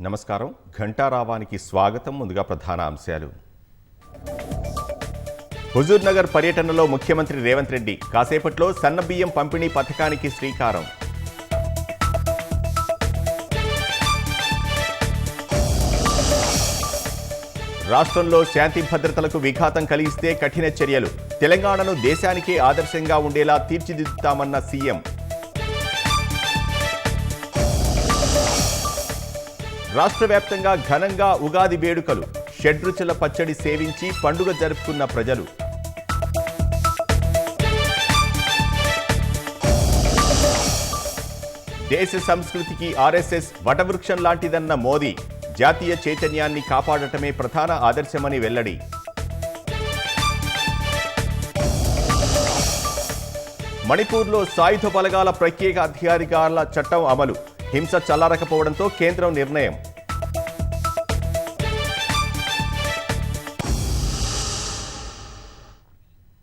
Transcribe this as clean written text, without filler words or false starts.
నమస్కారం. ఘంటారావానికి స్వాగతం. ముందుగా ప్రధాన అంశాలు. హుజూర్ నగర్ పర్యటనలో ముఖ్యమంత్రి రేవంత్ రెడ్డి కాసేపట్లో సన్నబియ్యం పంపిణీ పథకానికి శ్రీకారం. రాష్ట్రంలో శాంతి భద్రతలకు విఘాతం కలిగిస్తే కఠిన చర్యలు. తెలంగాణను దేశానికే ఆదర్శంగా ఉండేలా తీర్చిదిద్దుతామన్న సీఎం. రాష్ట్ర వ్యాప్తంగా ఘనంగా ఉగాది వేడుకలు. షడ్రుచుల పచ్చడి సేవించి పండుగ జరుపుకున్న ప్రజలు. దేశ సంస్కృతికి ఆర్ఎస్ఎస్ వటవృక్షం లాంటిదన్న మోదీ. జాతీయ చైతన్యాన్ని కాపాడటమే ప్రధాన ఆదర్శమని వెల్లడి. మణిపూర్లో సాయుధ బలగాల ప్రత్యేక అధికారిగాల చట్టం అమలు. హింస చల్లారకపోవడంతో కేంద్రం నిర్ణయం.